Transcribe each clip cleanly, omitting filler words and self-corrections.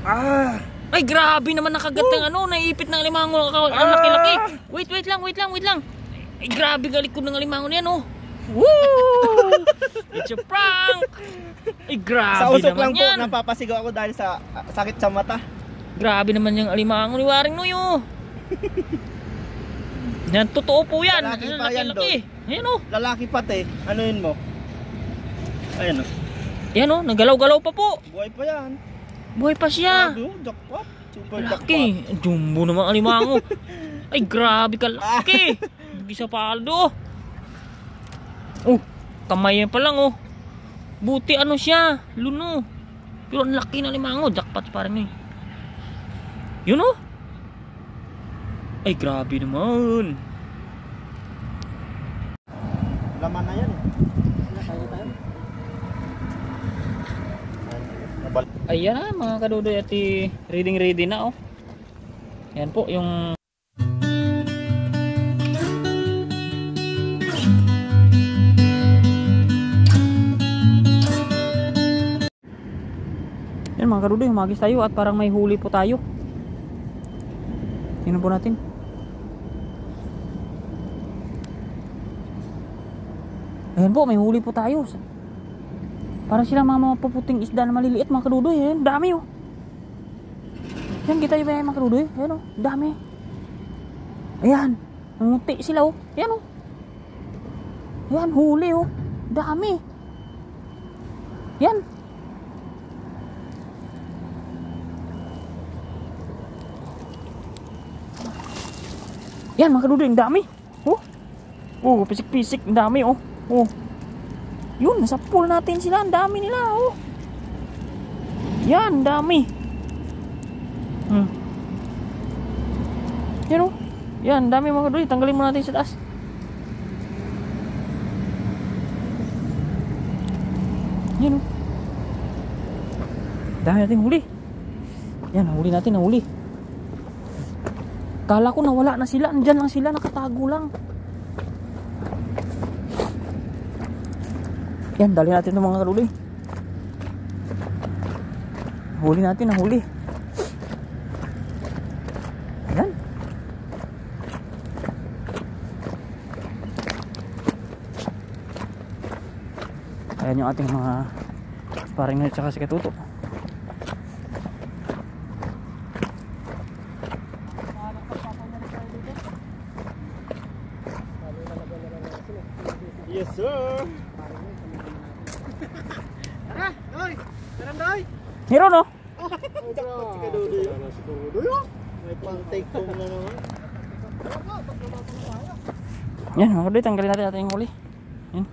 Ah! Ay, grabe naman nakagat ng ano, naiipit ng alimango. Ang laki-laki. Wait lang. Ay, grabe galikod ng alimango niyan, oh. Woo! It's a prank! Ay, grabe Sa usok naman lang yan. po, napapasigaw ako dahil sa sakit sa mata. Grabe naman yung alimango ni Waring Noyo. Yan, totoo po yan. Lalaki pa yan Laki-laki. Ayan, oh. Lalaki pati, ano yun mo? Ayan o. Yan, oh, nagalaw-galaw pa po. Buhay pa yan. Buhay pa siya. Grabe, jackpot. Super Laki. Jumbo naman alimango. Ay, grabe ka laki. Hindi sa paldo. Oh, kamay pa lang, oh. Buti ano siya, luno. Pero ang laki na alimango. Jackpot parang eh. Yun, oh. Ay, grabe naman. Laman na yan eh. Ayan na mga kadudoy at ready na, oh. Yan po yung yan mga kadudoy, humagis tayo at parang may huli po tayo. Tingnan po natin. Ayan po, may huli po tayo. Parang sila mga puputing isda na maliliit mga kadudoy. Ayan, dami, oh. Yan, kita nyo ba yan mga kadudoy? Ayan, oh, dami. Ayan, nanguti sila, oh. Ayan, oh. Ayan, huli, oh. Dami. Yan. Yan mga kadudoy, ang dami. Oh. Oh, pisik-pisik, ang dami, oh. Oh. Yun, nasa pool natin sila, ang dami nila, oh. Yan, dami. Yan, oh. Yan, dami mga kadudoy, tanggalin mo natin sa taas. Yan, oh. Dami natin huli. Yan, huli natin, nahuli. Kala ko nawala na sila, andyan lang sila, nakatago lang. Yan, dali natin itong mga kadudoy. Huli natin, nahuli. Yan. Ayan yung ating mga sparring na tsaka si Katuto. Yes sir. Tara, doy. Tara, doy. Hero, no? Jackpot si Kadudoy. May pang take home na naman. Yan mga kadudoy, tanggalin natin ating huli. Yan.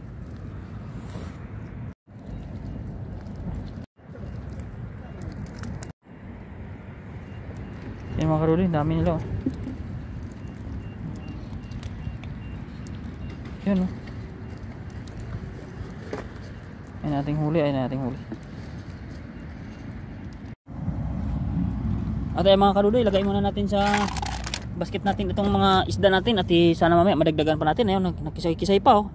Yan mga kadudoy, dami nila, oh. Yan, oh. Ayun nating huli, ayun nating huli. At ay mga kadudoy, ilagay muna natin sa basket natin itong mga isda natin at sana mamaya madagdagan pa natin. Ayun, nakisay-kisay pa, oh.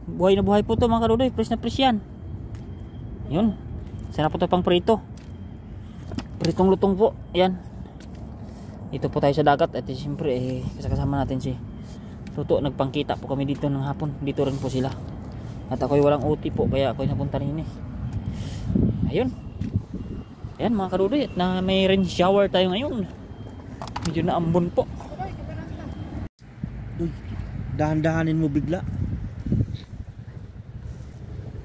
Buhay na buhay po to mga kadudoy, fresh na fresh yan. Yun, sarap po ito pang prito. Pritong lutong po, yan. Dito po tayo sa dagat at siyempre kasama natin si Tuto. Nagpangkita po kami dito ng hapon, dito rin po sila. At ako'y walang OT po, kaya ako'y napunta rin eh. Ayun. Ayan mga kadudoy, at na may rain shower tayo ngayon. Medyo naambon po. Uy, dahan-dahanin mo bigla.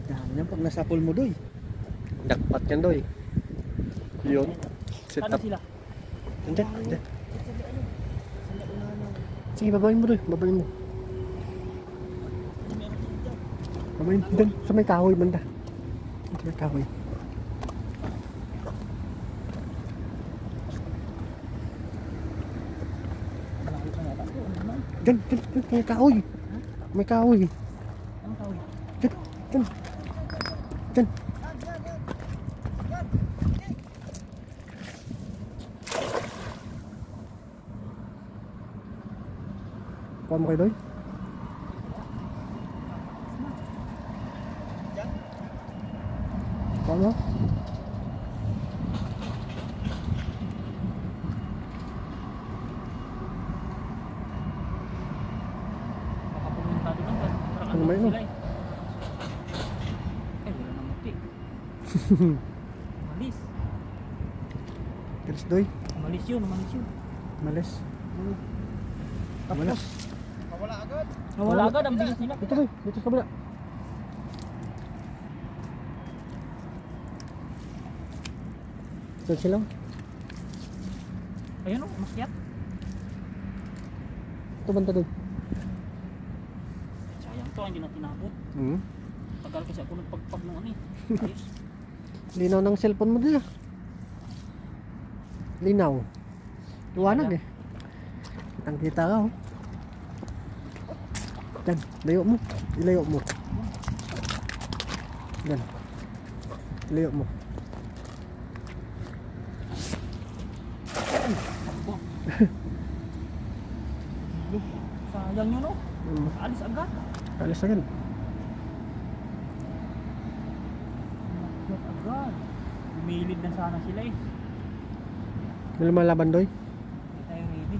Dahan yan pag nasa pool mo, doy. Jackpot yan, doy. Yun. Set Ano up. sila? Andyan. Sige, babayin mo, doy. Babayin mo. Babayin. Doon, sa may kahoy banda. Sa may kahoy. Diyan, may kahoy. May kahoy. Ang tawag? Diyan. Diyan. Kuha mo kayo, doy? Kuha mo? Mamaya no. Sila eh. Ay, wala na muti. Umalis. Tiris doy. Umalis yun. Malis. Tapos, Wala agad. nawala agad ang bilis nila. Dito boy, dito sa kabila. Saan sila? Ayun o, masyat. Ito banta doy. Sayang to, hindi na tinabot. Tagal kasi ako nagpagpag ng ano eh. Ayos. Linaw ng cellphone mo doy ah. Linaw. Liwanag eh. Kitang kita ka oh. Yan, layo mo. Ilayo mo. Yan. Ilayo mo. Sayang yun o. Alis agad. Alis agad. Masyat agad. Lumilid na sana sila eh. May lumalaban doy. Hindi tayo ready.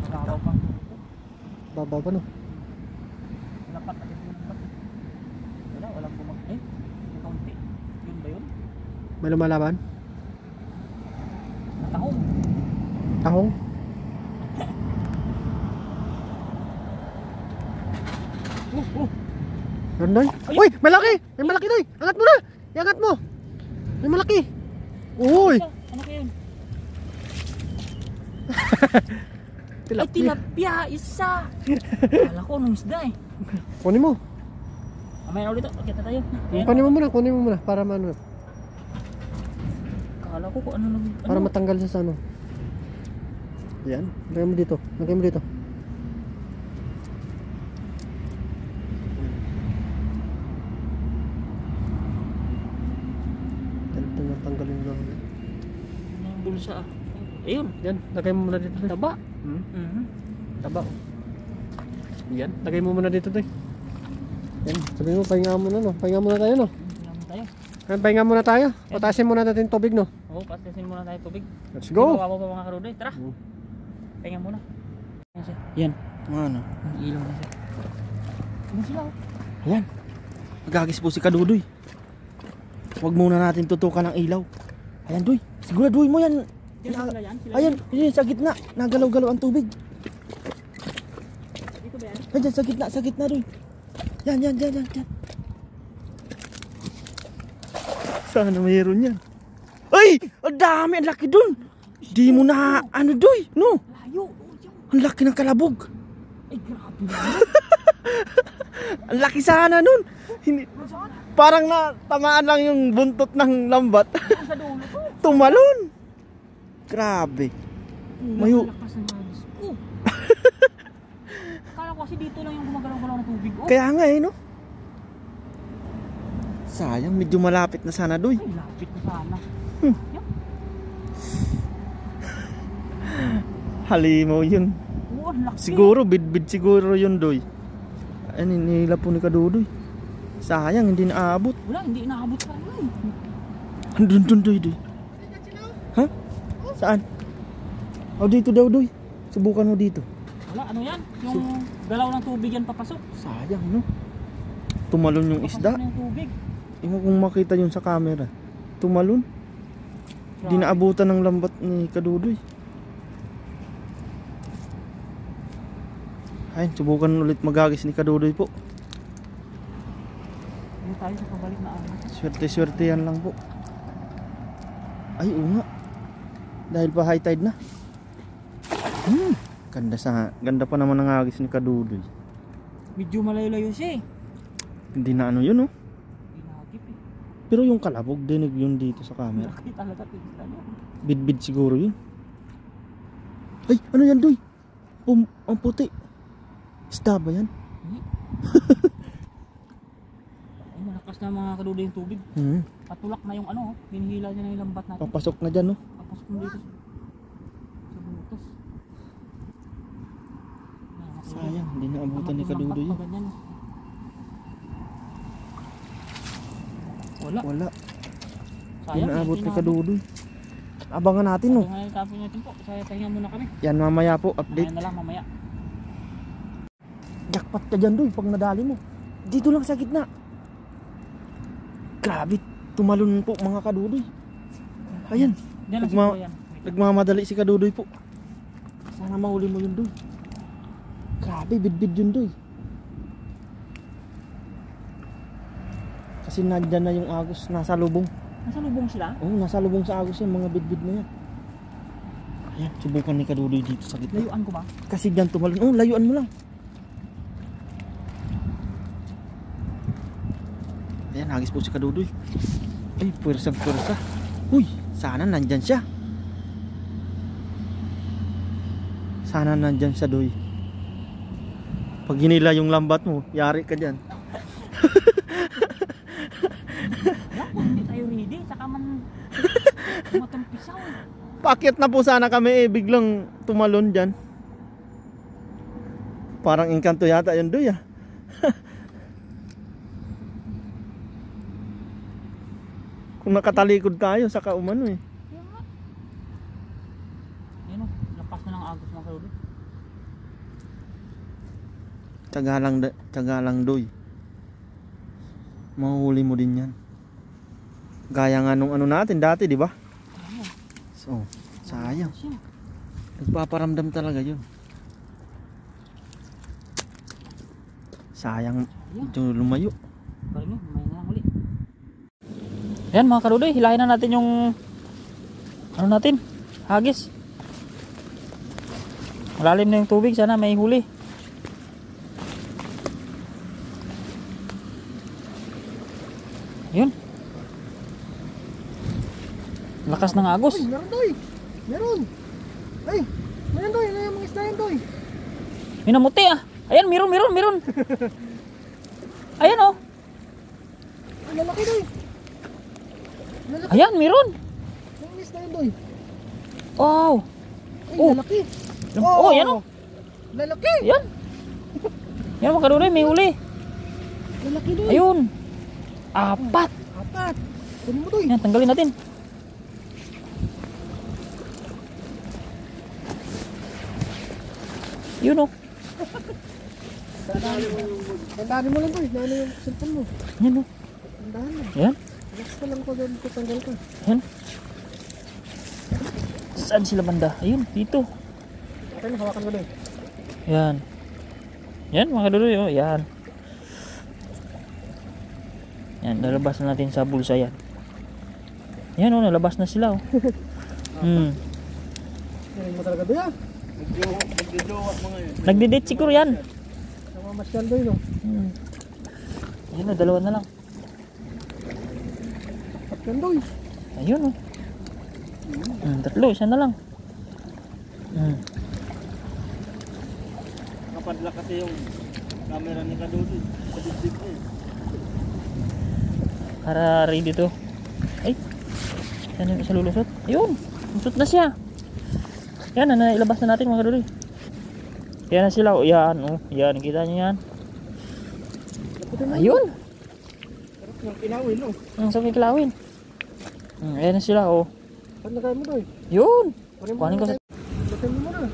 Magawa pang tuto. Baba pa no. Lapat agad yun ang bat. Wala, walang bumag. Eh, may kaunti. Yun ba yun? May lumalaban. Natahong. Tahong. Meron doy. Uy! Malaki! May malaki doy! Angat mo na! Iangat mo! May malaki! Uy! Ano kaya yun? Ay, Tilapia. tilapia! Isa! Kala ko nung isda eh. Kunin mo. Mamaya na ulit. Kita tayo. Ayan. Kunin mo muna para maano. Kala ko kung ano nang... Para matanggal sa ano. Yan. Lagay mo dito. Lagay mo dito. Ganito natanggal yung gawin. Yung bulsa ah. Ayun. Yan. Lagay mo muna dito. Doy. Taba. Hmm? Taba. Yan. Lagay mo muna dito. Doy. Yan. Sabi mo, pahinga muna no. Pahinga muna tayo no. Tingnan tayo. Yan, pahinga muna tayo. Patasin muna natin yung tubig no. Oo, patasin muna tayo tubig. Let's go. Kawawa pa mga karuday. Tara. Pahinga muna. Ayan siya. Yan. Ano? Ang ilaw na siya. Ano sila oh? Ayan. Magagis po si Kadudoy. Huwag muna natin tutukan ng ilaw. Ayan, Doy. Siguraduhin mo yan. Sila yan? Sila Ayan, yun sa gitna. Nagalaw-galaw ang tubig. Dito ba yan? Ayan, sa gitna, Doy. Yan. Sana mayroon yan. Ay! Ang dami, ang laki dun. Di mo na, ano, Doy, no? Layo. Oh, yan. Ang laki ng kalabog. Ay, grabe na. Ang laki sana nun. Hindi, parang natamaan lang yung buntot ng lambat. Sa dulo to. Tumalon. Grabe. Mayo. Lakas ng hagis ko. Akala ko kasi dito lang yung gumagalaw-galaw ng tubig. Oh. Kaya nga no. Sayang, medyo malapit na sana, Doy. Ay, lapit na sana. Yan. Halimaw yun. Oo, ang laki. Siguro, bidbid siguro yun, Doy. Ay, nila po ni Kadudoy. Sayang, hindi naabot. Wala, hindi inaabot sa ano eh. Andun, Doy. Ha? Saan? Oh, dito daw, Doy. Subukan mo dito. Wala, ano yan? Yung galaw ng tubig yan papasok. Sayang, no? Tumalon yung isda. Papasok na yung tubig. Imo kung makita yun sa camera. Tumalon. Di naabutan ng lambat ni Kadudoy. Ayun, subukan ulit magagis ni Kadudoy po. Hindi tayo sa pabalik na ano. Swerte yan lang po. Ay, oo nga. Dahil pa high tide na. Ganda pa naman ang agis ni Kadudoy. Medyo malayo-layo siya eh. Hindi na ano yun, oh. Pinagip eh. Pero yung kalabog, dinig yun dito sa camera. Laki talaga tignan niya. Bidbid siguro yun. Ay, ano yan, Doy? Ang puti. Isda ba yan? Ay, malakas na mga kaduday yung tubig. Patulak na yung ano, hinihila niya na yung lambat natin. Papasok na dyan, no? Papasok mo dito sa butas. Sayang, hindi naabutan ni Kadudoy yun. Wala. Wala. Hindi Sayang. naabot ni Kadudoy. Abangan natin, no? Abangan natin po. Saya pahinga muna kami. Yan mamaya po, update. Mamaya na lang, mamaya. Jackpot ka dyan Doy pag nadali mo. Dito lang sa gitna. Grabe, tumalon po mga kadudoy. Ayan, Diyan lang siguro yan. nagmamadali si kadudoy po. Sana mahuli mo yun Doy. Grabe, bidbid yun Doy. Kasi nandyan na yung agos, nasa lubong. Nasa lubong sila? Oo, nasa lubong sa agos yan, mga bidbid na yan. Ayan, subukan ni kadudoy dito sa gitna. Layuan ko ba? Kasi dyan tumalon. Oh, layuan mo lang. Ayan, hagis po si kadudoy. Ay, puwersang puwersa. Uy, sana nandyan siya. Sana nandyan siya Doy. Pag hinila yung lambat mo, yari ka dyan. Naku, hindi tayo ready. Saka man matampisaw. Pakit na po sana kami biglang tumalon dyan. Parang engkanto yata yun Doy ah. Kung nakatalikod tayo, saka umano eh. Yan nga. Yan o, lapas na ng agos mga kadudoy. Tiyaga lang Doy. Mahuhuli mo din yan. Gaya nga nung ano natin dati, di ba? So, sayang. Nagpaparamdam talaga yun. Sayang ito lumayo. Parang yun, may nga huli. Yan mga kadudoy, hilahin na natin yung ano natin, hagis. Malalim na yung tubig, sana may huli. Yun. Lakas ng agos. Ay, meron Doy. Meron. Ay, meron Doy. Ano yung mga isda yan Doy? Minamuti ah. Ayan, meron. Ayan oh. Ay, lalaki Doy. Lalaki. Ayan, meron. Yung isda yan Doy. Wow. Ay, Oh. lalaki. Oh, yan oh. Lalaki. Ayan. Yan mga kadudoy, may huli. Lalaki Doy. Ayun. Apat. Apat. Kunin mo Doy. Yan, tanggalin natin. Yun oh. Tandaan mo lang Doy. Daan yung cellphone mo. Yan oh. Tandaan mo. Yan. Relax ka lang ko doon ko tanggal ka. Yan. Saan sila banda? Ayun, dito. Okay, hawakan ko Doy. Yan. Yan mga kadudoy oh. Yan. Yan, lalabas na natin sa bulsa yan. Yan oh, nalabas na sila oh. Kunin mo talaga Doy ah. Magdijowa mga yun. Nagdi-date siguro yan. Namamasyal Doy no. Ayun oh, dalawa na lang. Apat yan Doy. Ayun oh. Tatlo, isa na lang. Kapadla kasi yung camera ni kadudoy. Sa dibdib niya. Para ready to. Ay. Saan yung isa lulusot? Ayun. Lusot na siya. Yan, ilabas na natin mga kadudoy. Yan na sila. O yan. O, yan. Kita nyo yan. Ayun. Yung kinawin no. Ang sakit kilawin. Ayan na sila. O. Saan nagay mo Doy? Yun. Kuhanin ko sa... Batin mo muna.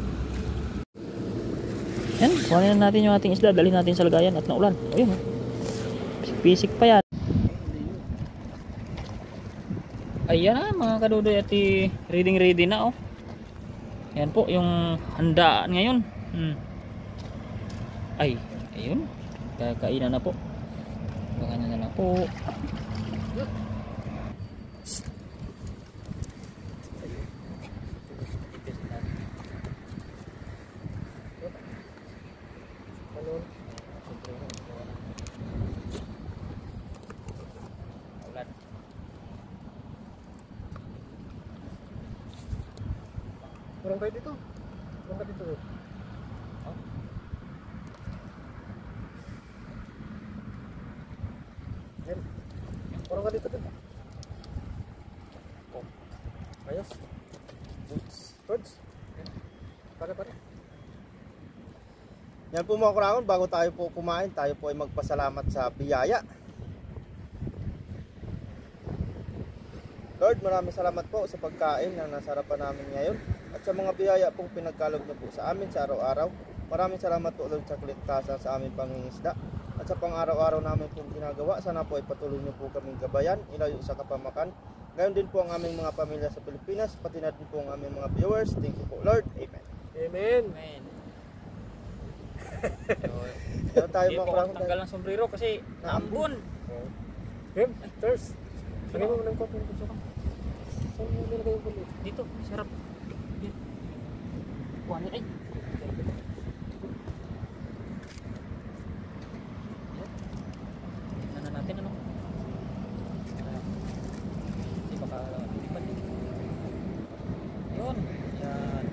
Yan. Kuhanin na natin yung ating isda. Dalhin natin sa lagayan at naulan. Ayun. O. Pisik pa yan. Ayan na mga kadudoy at ready na oh. Yan po yung handaan ngayon. Ay, ayun. Kakainan na po. Kakainin na po. Kurang kayo dito. Kurang ka dito. Yan. Kurang ka dito. Oh. Ayos. Birds. Pare. Yan po mga kurangon, bago tayo po kumain, tayo po ay magpasalamat sa biyaya. Lord, maraming salamat po sa pagkain na nasarapan namin ngayon at sa mga biyaya pong pinagkaloob niyo po sa amin sa araw-araw. Maraming salamat po Lord sa kaligtasan sa aming pangingisda at sa pang-araw-araw namin pong ginagawa. Sana po ay patuloy niyo po kaming gabayan, ilayo sa kapamakan. Gayon din po ang aming mga pamilya sa Pilipinas, pati na din po ang aming mga viewers. Thank you po Lord. Amen. Amen. Amen. Kaya tayo Hindi po mga ako tanggal ng sombrero kasi naambon. Game, Thurs. Lagay mo ng kopi ng gusto ka. Saan mo nilagay yung kulit? Dito, sarap. Kuhanin ay. Tignan na natin ano. Hindi pa kalilipan din. Yun. Yan.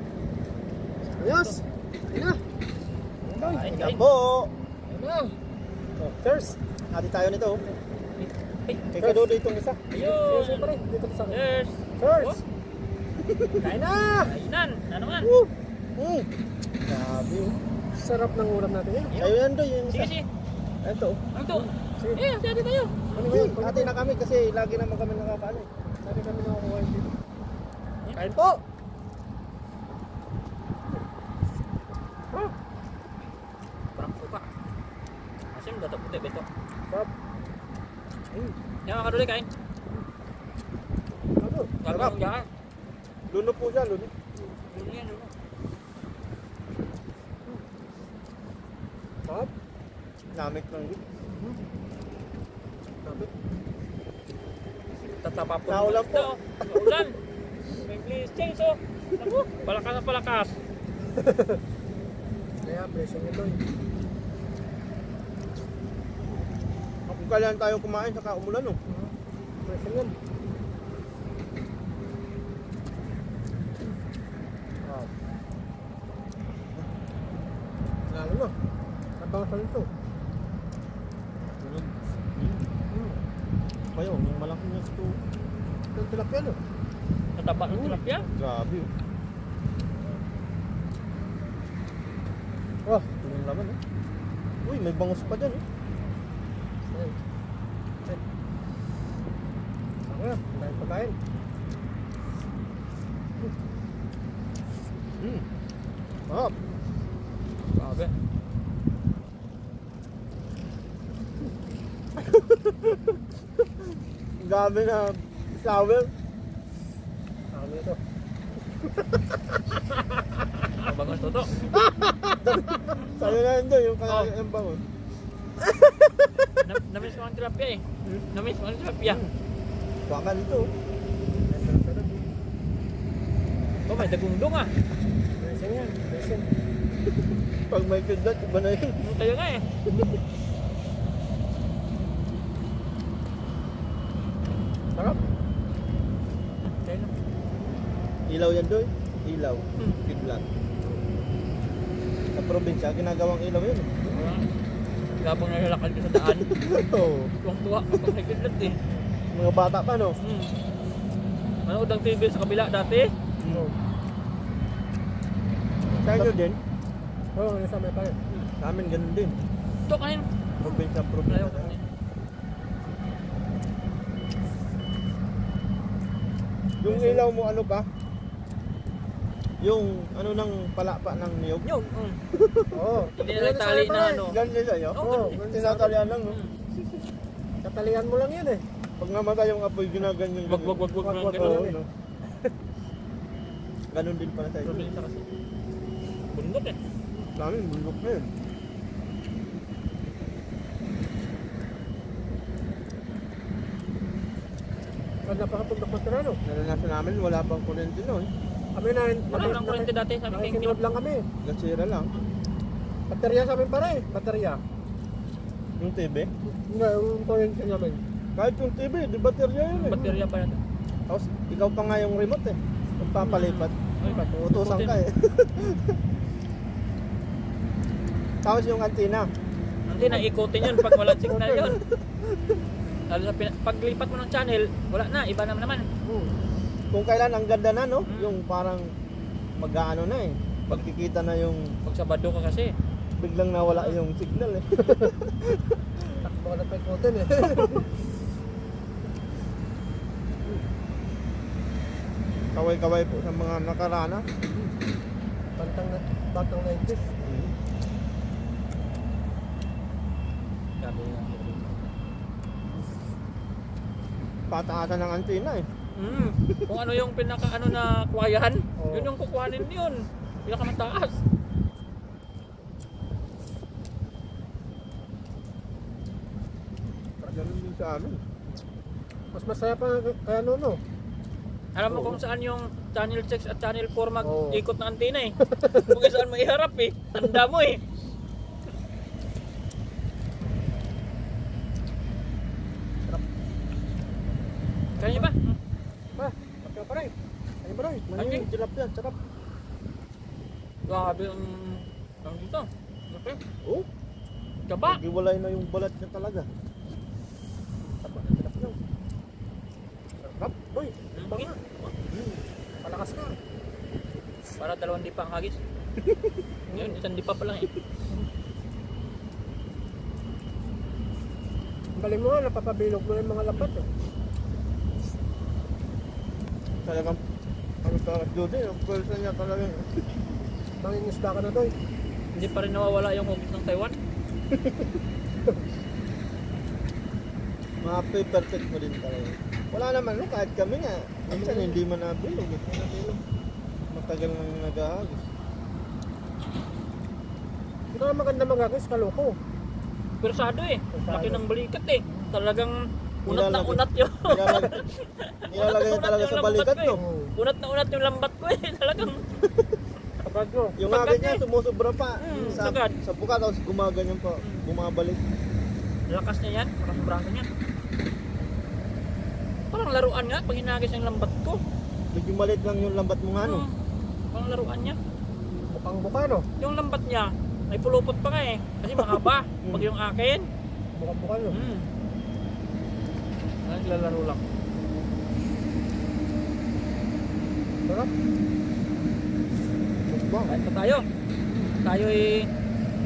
Ayos! Ayun na! Ay, Yan ay. po. Ayun na! Oh, Thurs! Hati tayo nito. Ay, Kay Kadodo itong isa. ayun. Siyempre, dito sa akin. Yes. Thurs! Kain na! Kainan. Ano man? Woo! Grabe. Sarap ng ulam natin yan. Sa'yo yan doy yung Sige, isa. sige. Ito. Ano to? Sige. Eh, sabi tayo. Ano ba yun? Hati na kami kasi lagi naman kami nakakaano. Sabi kami nakakuha yung dito. Kain po! Ah! Parang suka. Asim, dato puti, beto. Sarap. Yan mga kaduli, kain. Ano? Gagawin mo dyan. Luno po siya, luno. Luno yan, luno. Sarap. Namit ng git. Sabi. Tatapa po. Naulan po. Naulan. May please change, oh. Naku, palakas na palakas. Kaya, blessing ito eh. Kung kailan tayo kumain saka umulan oh. Blessing yan. Wow. Lalo na. Nabangasan ito. Kayo, yung malaki na ito. Ito tilapia no? Tatapa ng tilapia. Grabe oh. Oh. Ito yung laman oh. Uy, may bangus pa dyan oh. Ayan. Ayan. Ako na. Dahil pagkain. Sarap. Grabe. Grabe na flower. Ano ito? Mabangas to to. Sa'yo na yun doon, yung kalaki ng bangus. Namiss ko ang tilapia eh. Namiss ko ang tilapia. Baka dito oh. Oh, may dagundong ah. Blessing yan. Blessing. Pag may kidlat, iba na yun. Ano kayo nga eh. Sarap. Kaya lang. Ilaw yan doon. Ilaw. Hmm. Kidlat. Sa probinsya, ginagawang ilaw yun. Gabang nalalakad ka sa daan. Oo. Tuwang-tuwa kapag nagkidlat eh. Mga bata pa no? Manood ng TV sa kabila dati. Oh. Sa inyo din? Oo, nasa may pa rin. Sa amin ganun din. Ito kanin. Probinsya, Ayaw probinsya. ko kanin. Yung ilaw mo ano pa? Yung ano ng palapa ng niyog? Yun. Oo. Hindi na tali na ano. Ganyan sa'yo? Oo. Tinatalian lang no? Katalian mo lang yan eh. Pag namatay yung apoy, ginaganyan. Wag lang Wag, ganun. Oo, no? Ganun din pala sa inyo. Probinsya kasi. Bundok eh. Sa amin, bundok na yun. Pag napakapundok na tira no. Naranasan namin, wala pang kurente noon. Kami na, Wala lang kurente dati sa amin kay nakikinod lang kami. Gasira lang. Baterya sa amin pare. Baterya. Yung TV. Hindi, yung kuryente namin. Kahit yung TV, di baterya yun eh. Baterya pa natin. Tapos, ikaw pa nga yung remote eh. Magpapalipat. Ay, Utusan ka eh. Tapos yung antina. Hindi na ikutin yun pag walang signal yun. Lalo sa paglipat mo ng channel, wala na, iba naman. Kung kailan ang ganda na no, Mm. yung parang mag-ano na eh. Magkikita na yung Pag Sabado ka kasi. biglang nawala yung signal eh. Takbo na pa ikutin eh. Kaway-kaway po sa mga nakarana. Batang 90s. Grabe yung Pataasan ng antina eh. Kung ano yung pinaka ano na kuwayan, Oo. yun yung kukuhanin yun. Pinaka mataas. Ganun din sa amin. Mas masaya pa kaya no. Alam mo kung saan yung channel 6 at channel 4 Oo. mag-ikot na antena eh. Kung saan mo iharap eh. Tanda mo eh. Kaya niyo ba? Pa, pagka pa rin. Ayun pa rin. Okay. Tilapia, sarap. Grabe ang dito. Okay. Oh, Gaba. iwalay na yung balat niya talaga. Taba ng tilapia. Sarap. Uy, Okay. palakas ka. Para 2 dipa ang hagis. Ngayon, 1 dipa pa lang eh. Ang galing mo nga, napapabilog mo na yung mga lambat eh. Talagang, ano ka, Judy, ang pwersa niya talaga. Mangingisda ka na doy. Hindi pa rin nawawala yung hugis ng Taiwan. Mga perfect mo din talaga. Wala naman, no, kahit kami nga. Minsan hindi man nabilog. Matagal nang nag-ahagis. Ito ang maganda magagawis, kaloko. Persado eh. Persado. Laki ng balikat eh. Talagang unat na Nilalagay. unat yun. Nilalagay niya talaga sa balikat, no? Unat na unat yung lambat ko eh. Talagang Kapag nyo. Yung Pagkat agad niya eh. sumusobra pa sagad. sa buka, tapos gumaganyan pa, bumabalik. lakas niya yan. Lakas ng braso niya. Parang laruan nga pag hinagis yung lambat ko. Medyo maliit lang yung lambat mo nga, no? Parang laruan niya. Bukang buka no. Yung lambat niya may pulupot pa nga eh. Kasi mahaba. Pag yung akin. Bukang buka no. Naglalaro lang. Sarap. Kahit pa tayo. Tayo eh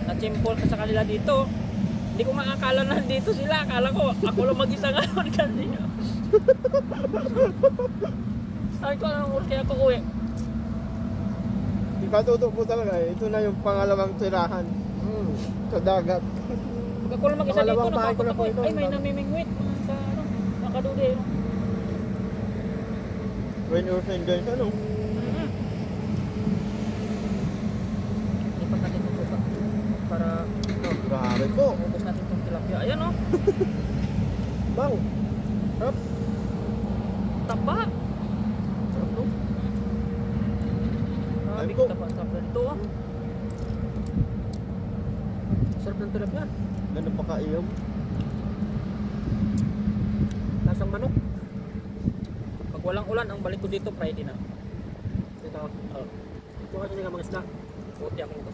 na-chimpol ka sa kanila dito. Hindi ko maakala na dito sila. Akala ko ako lang mag-isa ngayon kanina. Sabi ko anong oras kaya ako uwi. Ikatuto po talaga eh. Ito na yung pangalawang tirahan sa dagat. Pag ako lang mag-isa dito, Pangalawang bahay ko natakot na ako. po ito. Ay may namimingwit. Sa ano, nakadude. Rain or shine guys, ano? Lipat natin itong tuta. Para Grabe po. ubos natin itong tilapia. Ayan o. Bang. Sarap. Taba. Sarap no. Grabe Ay, ko po. taba. Taba nito ah. Sarap ng tilapia. Ganda pa kaiyom. Lasang manok. Pag walang ulan, ang balik ko dito Friday na. Ito. Oh, Ito kasi nga mga isda. puti ako nito.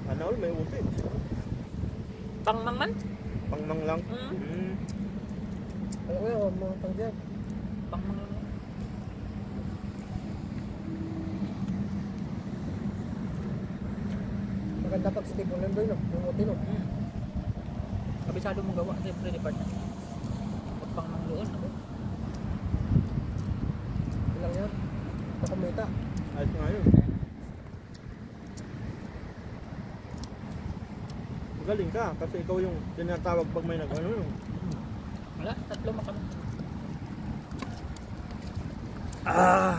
Ano, may uti. Pangmang man? Pangmang lang. Mm. Kaya nga, mga tangdiyan. Pangmang lang. Maganda pag stick ulit doy no. Yung uti no. Kabisado mong gawa. Siyempre, di pa niya. Pag pangmang doon. Ako. Ilang yan. Pakumita. Ayos nga yun. Galing ka kasi ikaw yung tinatawag pag may nag-ano. Wala, 3 makam. Ah!